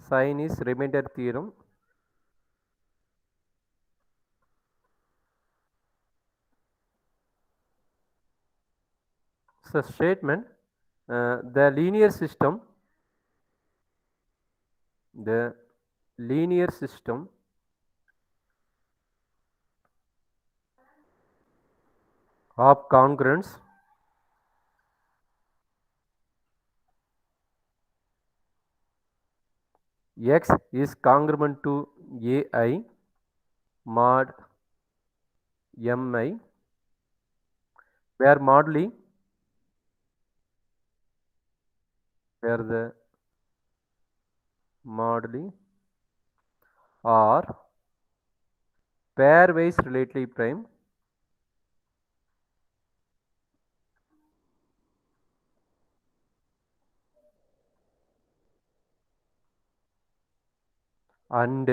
Sign is remainder theorem. So statement, the linear system of congruence X is congruent to AI mod Mi, where moduli, where the moduli are pairwise relatively prime and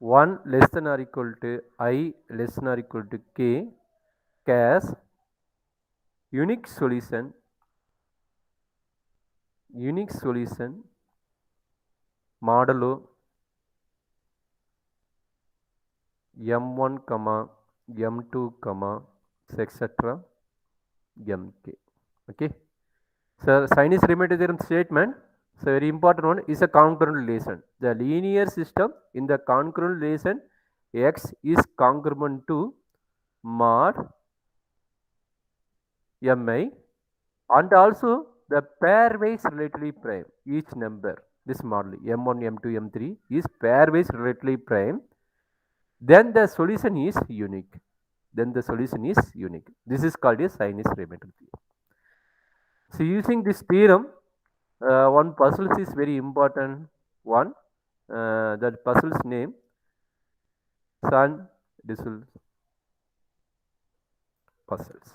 1 less than or equal to I less than or equal to K cas unique solution modulo m1 comma m2 comma etc mk. Okay, so Chinese remainder theorem statement, so very important one, is a congruent relation. The linear system in the congruent relation X is congruent to mod Mi and also the pairwise relatively prime. Each number, this model m1 m2 m3 is pairwise relatively prime, then the solution is unique. This is called a Chinese remainder theorem. So using this theorem, one puzzle is very important one. That puzzle's name Sun Diesel puzzles.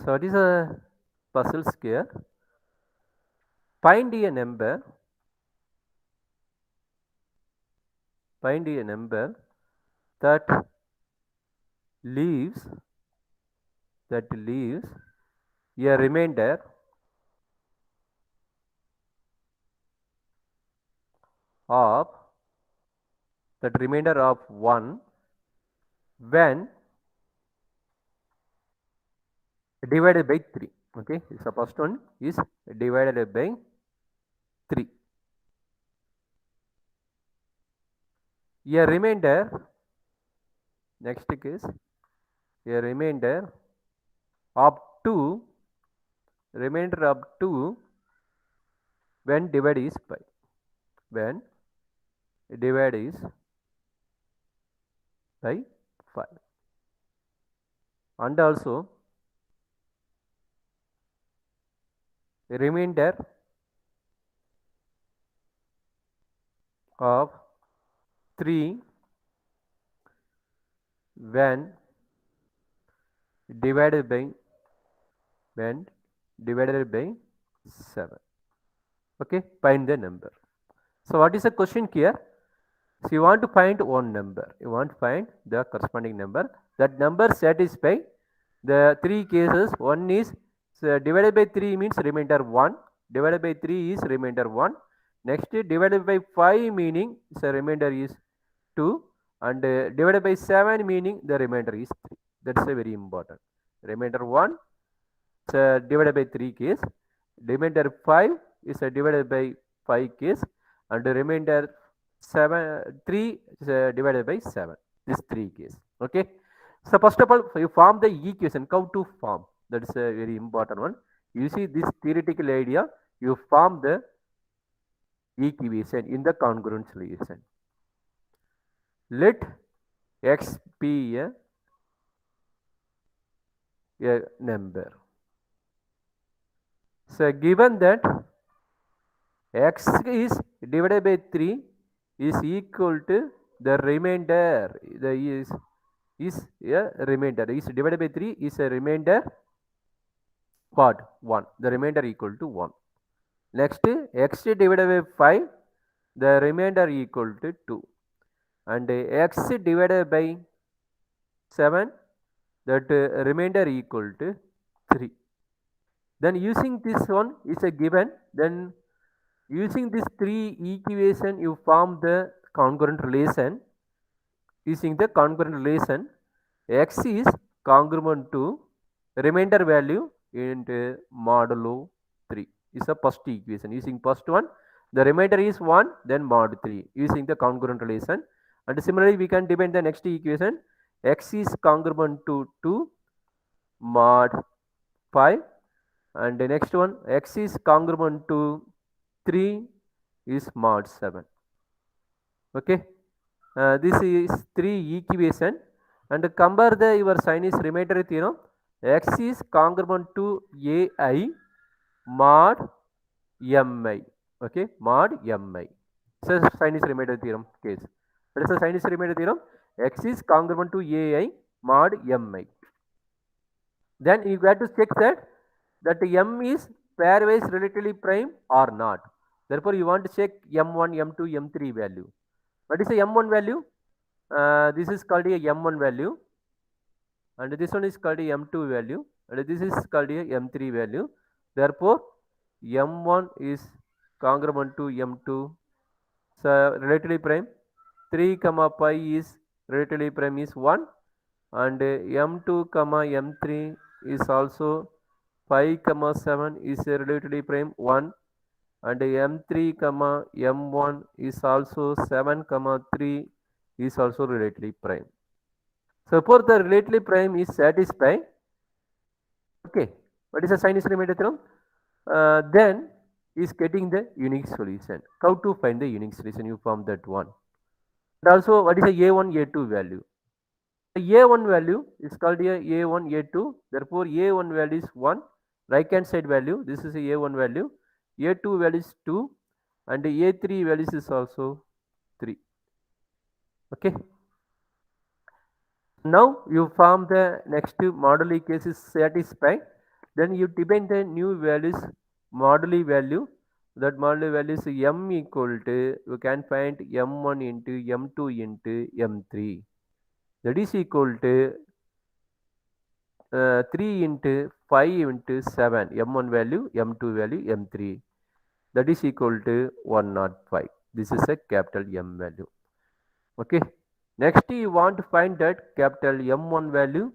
So it is a puzzle here. Find a number that leaves a remainder of 1 when divided by 3. Okay, the first one is divided by 3. A remainder, next case, a remainder of 2 when divide is by 5, and also a remainder of 3 when divided by 7. Okay, find the number. So what is the question here? So you want to find one number, you want to find the corresponding number. That number satisfy the 3 cases. One is, so divided by 3 means remainder 1, divided by 3 is remainder 1. Next, divided by 5 meaning the remainder is 2, and divided by 7 meaning the remainder is 3. That's a very important. Remainder 1 is divided by 3 case, remainder 5 is divided by 5 case, and remainder 3 is divided by 7. This 3 case. Okay. So first of all, you form the equation. How to form? That is a very important one. You see this theoretical idea, you form the equation in the congruent solution. Let x be a number. So given that x is divided by 3 is equal to the remainder, is a remainder, is divided by 3 is a remainder what? 1. The remainder equal to 1. Next, x divided by 5, the remainder equal to 2. And x divided by 7, that remainder equal to 3. Then using this one is a given. Then using these three equation, you form the congruent relation. Using the congruent relation, x is congruent to remainder value into modulo 3 is the first equation. Using first one, the remainder is 1, then mod 3 using the congruent relation. And similarly, we can define the next equation. X is congruent to 2 mod 5, and the next one, x is congruent to 3 is mod 7. Okay. This is 3 equation, and compare the your Chinese remainder theorem. X is congruent to ai mod mi. Okay, mod mi. So Chinese remainder theorem case. What is the Chinese remainder theorem? X is congruent to ai mod mi. Then you got to check that m is pairwise relatively prime or not. Therefore, you want to check m1, m2, m3 value. What is the m1 value? This is called a m1 value, and this one is called a m2 value, and this is called a m3 value. Therefore, m1 is congruent to m2, so relatively prime. 3 comma pi is relatively prime is 1, and m2 comma m3 is also 5 comma 7 is relatively prime 1, and m3 comma m1 is also 7 comma 3 is also relatively prime. Suppose the relatively prime is satisfied. Okay, what is the Chinese remainder theorem? Then is getting the unique solution. How to find the unique solution? You form that one. And also, what is the a1, a2 value? The a1 value is called a a1, a2. Therefore, a1 value is 1. Right hand side value. This is a a1 value. A2 value is 2, and a3 value is also 3. Okay. Now you form the next moduli case is satisfied. Then you define the new values moduli value. That moduli value is m equal to, you can find m1 into m2 into m3. That is equal to 3 into 5 into 7. m1 value, m2 value, m3. That is equal to 105. This is a capital M value. Okay. Next, you want to find that capital M1 value,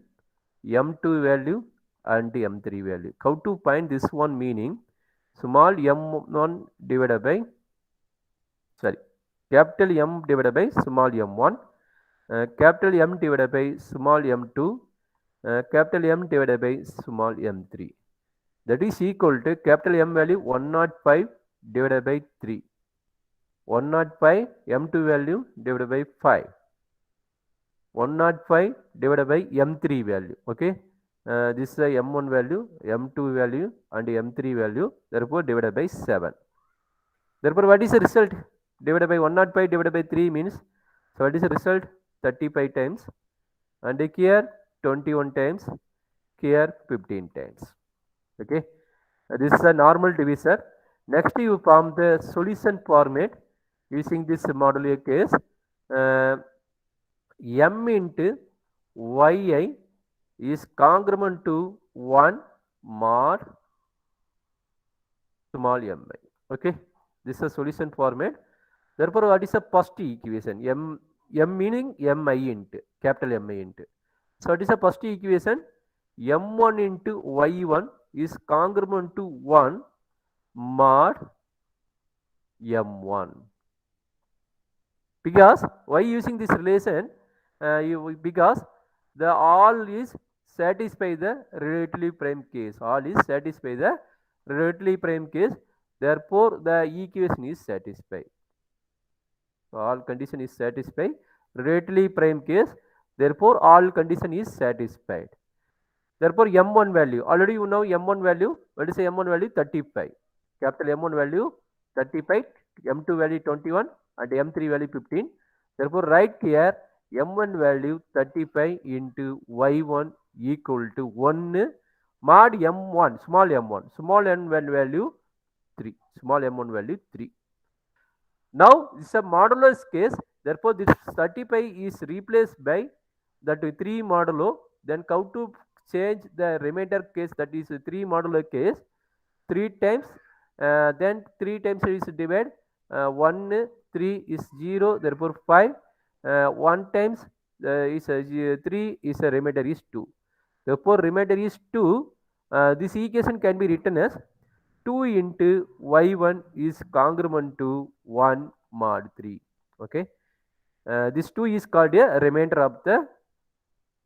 M2 value, and M3 value. How to find this one? Meaning small m1 divided by, capital M divided by small m1, capital M divided by small m2, capital M divided by small m3. That is equal to capital M value 105 divided by 3. 105 m2 value divided by 5. 105 divided by m3 value. Okay. This is the m1 value, m2 value, and m3 value. Therefore, divided by 7. Therefore, what is the result? Divided by 105 divided by 3 means, so what is the result? 35 times. And here 21 times. Here 15 times. Okay. This is a normal divisor. Next, you form the solution format using this modular case. M into yi is congruent to 1 mod small mi. Okay, this is a solution format. Therefore, what is the first equation? M meaning mi into capital Mi into. So, what is the first equation? M1 into y1 is congruent to 1 mod m1. Because why using this relation? Because the all is satisfy the relatively prime case. All is satisfy the relatively prime case. Therefore, the equation is satisfied. So, all condition is satisfied. Relatively prime case. Therefore, all condition is satisfied. Therefore, m1 value. Already you know m1 value. What is the m1 value? 35. Capital M1 value 35. M2 value 21. And M3 value 15. Therefore, write here M1 value 35 into Y1 equal to 1 mod M1, small m1, small n value 3, small m1 value 3. Now, this is a modulus case. Therefore, this 35 is replaced by that 3 modulo. Then how to change the remainder case, that is 3 modulo case. 3 times, then 3 times is divided, 1, 3 is 0, therefore 5, 1 times is 3 is a remainder is 2. Therefore, remainder is 2. This equation can be written as 2 into y1 is congruent to 1 mod 3. Okay. This 2 is called a remainder of the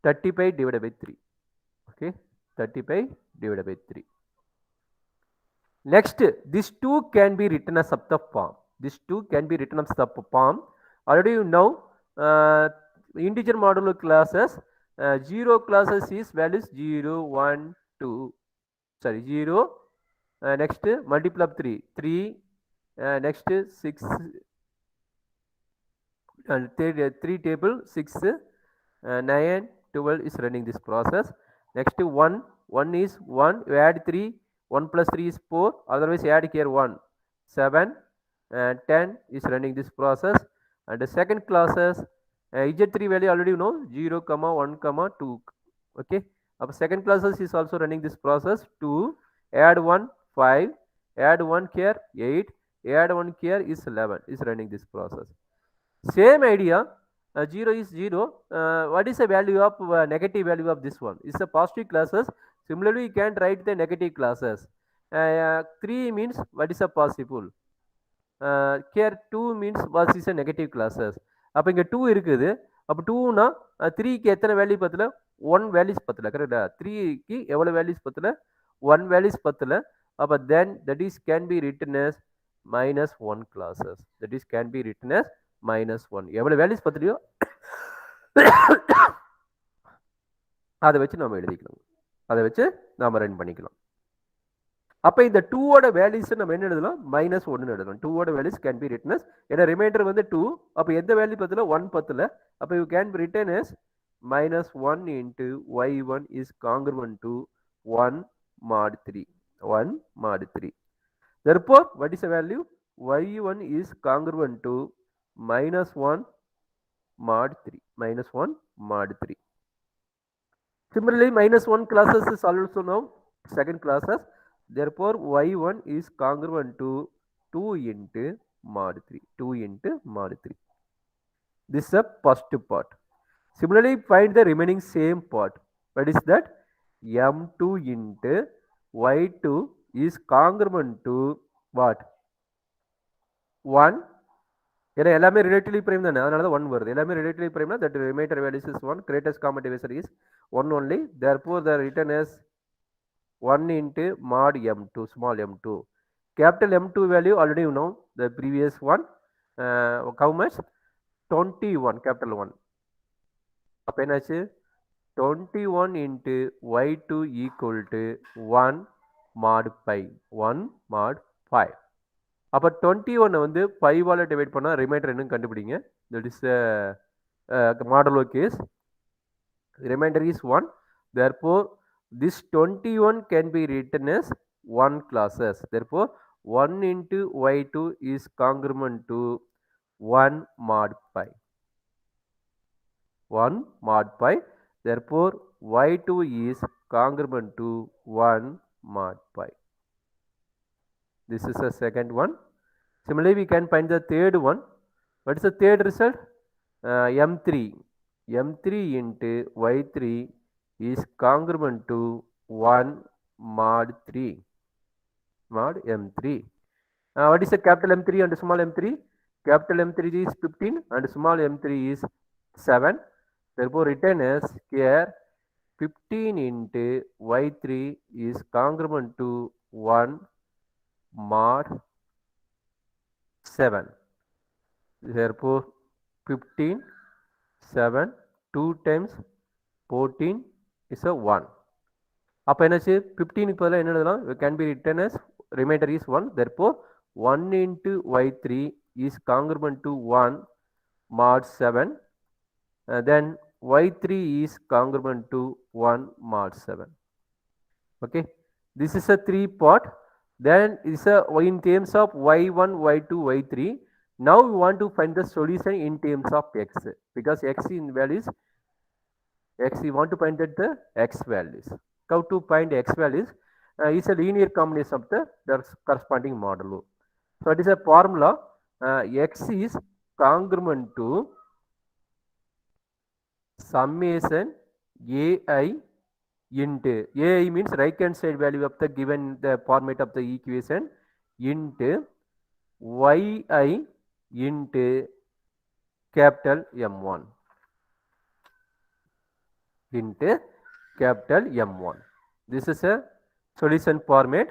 35 divided by 3. Okay. 35 divided by 3. Next, this 2 can be written as sub the form. This 2 can be written as sub form. Already you know, integer modulo classes, 0 classes is values 0, 1, 2, sorry 0, next multiple of 3, 3, next 6, and 3 table 6, 9, 12 is running this process. Next 1, 1 is 1, you add 3, 1 plus 3 is 4, otherwise add here 1, 7, and 10 is running this process. And the second classes, z3 value already you know 0, 1, 2. Okay. Second classes is also running this process. 2, add 1, 5, add 1 here 8, add 1 here is 11 is running this process. Same idea, 0 is 0. What is the value of negative value of this one? It's a positive classes. Similarly, you can write the negative classes. 3 means what is a possible? Here 2 means what is a negative classes. அப்போ இங்கே 2 இருக்குது. அப்போ 2னா 3க்கு எத்தனை value பத்தல? 1 values பத்தல. கரெக்டா? 3க்கு எவ்வளோ values பத்தல? 1 வேல்யூஸ் பத்தல. அப்போ then that is can be written as minus 1 classes. That is can be written as minus 1. எவ்வளோ வேல்யூஸ் பத்தலையோ அதை வச்சு நம்ம எழுதிக்கலாம். அதை வச்சு நாம ரன் பண்ணிக்கலாம். அப்போ இந்த 2 ஓட வேல்யூஸ் நம்ம என்ன எழுதலாம்? மைனஸ் 1 எழுதலாம். 2 ஓட values can be return as, ஏன்னா ரிமைண்டர் வந்து 2, அப்போ எந்த வேல்யூ பத்தல? 1 பத்தல. அப்போ you can be return as minus 1 into y1 is congruent to 1 mod 3. 1 mod 3. Therefore, what is the value? y1 is congruent to minus 1 mod 3. Minus 1 mod 3. Similarly, minus 1 classes is also now second classes. Therefore, y1 is congruent to 2 into mod 3. 2 into mod 3. This is the first part. Similarly, find the remaining same part. What is that? m2 into y2 is congruent to what? 1. ஏன்னா எல்லாமே relatively prime தானே, அதனால தான் 1 வருது. எல்லாமே relatively பிரைம்னா that remainder values is 1, greatest common divisor is 1 only. Therefore, the return is 1 into mod m2, small m2. Capital M2 value already you know the previous one. How much? 21, capital 1. அப்போ என்னாச்சு? 21 into y2 equal to 1 mod 5. 1 mod 5. அப்போ 21 வந்து 5ஆல் divide பண்ணால் remainder என்னன்னு கண்டுபிடிங்க. That is modulo case. Remainder is 1. Therefore, this 21 can be written as 1 classes. Therefore, 1 into y2 is congruent to 1 mod 5. 1 mod 5. Therefore, y2 is congruent to 1 mod 5. This is the second one. Similarly, we can find the third one. What is the third result? M3. M3 into y3 is congruent to 1 mod 3. Mod M3. What is the capital M3 and small m3? Capital M3 is 15 and small m3 is 7. Therefore, written as here 15 into y3 is congruent to 1 mod 7. Therefore, 15, 7, 2 times 14 is a 1. அப்போ என்னாச்சு? 15 பதிலாக என்ன எழுதலாம்? can be written as remainder is 1. Therefore, 1 into y3 is congruent to 1 mod 7. Then y3 is congruent to 1 mod 7. Okay. This is a 3 part. Then is a in terms of y1, y2, y3. Now we want to find the solution in terms of x, because x in values, x we want to find at the x values. How to find x values? is a linear combination of the corresponding modulo. So it is a formula. X is congruent to summation ai into ai means right hand side value of the given the format of the equation into yi into capital M1 into capital M1. This is a solution format.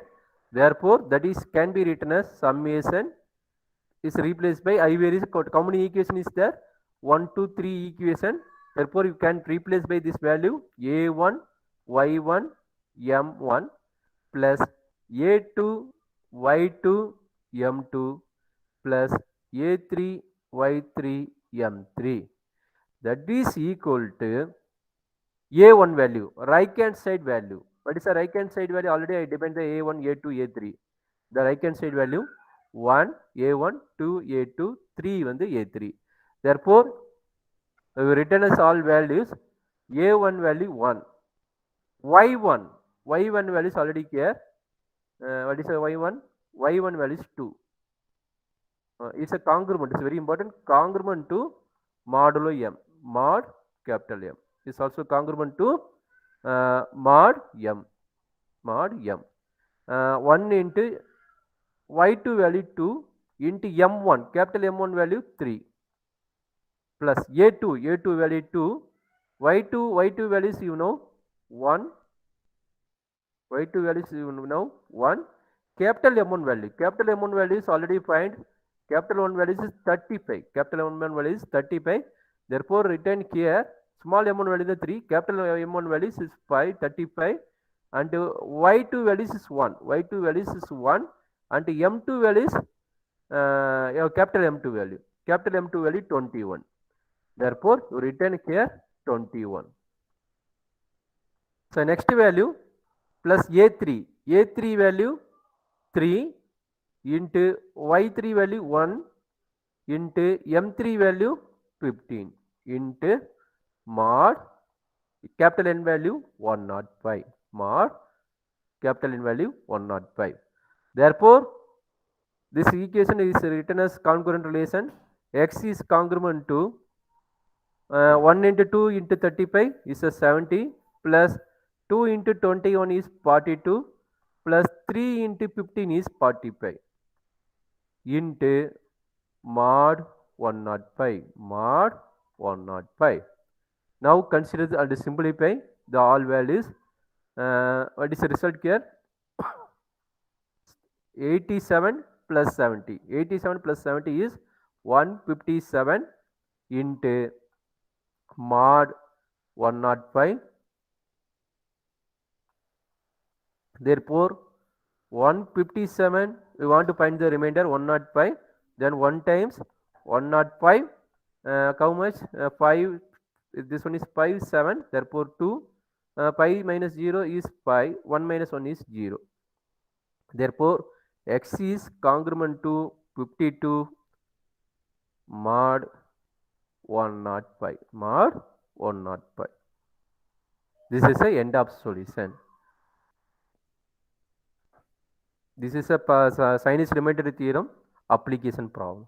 Therefore, that is can be written as summation is replaced by I varies. How many equation is there? 1, 2, 3 equation. Therefore, you can replace by this value a1 y1 m1 plus a2 y2 m2 plus a3 y3 m3. That is equal to a1 value, right hand side value. What is the right hand side value? Already I defined the a1, a2, a3. The right hand side value 1, a1, 2, a2, 3 வந்து a3. Therefore, we written as all values, a1 value 1, y1 value is already here. What is the y1? Y1 value is 2. It's a congruent, it's very important, congruent to modulo m, mod capital M. Is also congruent to mod m. 1 into y2 value 2 into m1, capital M1 value 3 plus a2 value 2, y2 values you know 1, y2 values you know 1, capital M1 value is already find, capital 1 value is 35, capital M1 value is 35, therefore written here small m1 value is 3, capital M1 value is 5, 35, and y2 values is 1, and m2 values capital M2 value 21, therefore you written here 21. So next value plus a3 value 3 into y3 value 1 into m3 value 15 into mod capital N value 105, mod capital N value 105. Therefore, this equation is written as congruent relation. X is congruent to 1 into 2 into 35 is a 70 plus 2 into 21 is 42 plus 3 into 15 is 45 into mod 105, mod 105. Now consider and simplify the all values. What is the result here? 87 plus 70. 87 plus 70 is 157 into mod 105. Therefore, 157, we want to find the remainder 105, then 1 times 105, how much? 5, this one is 5, 7, therefore 2, 5 minus 0 is 5, 1 minus 1 is 0. Therefore, X is congruent to 52 mod 105, mod 105. This is the end of solution. This is a Chinese elementary theorem application problem.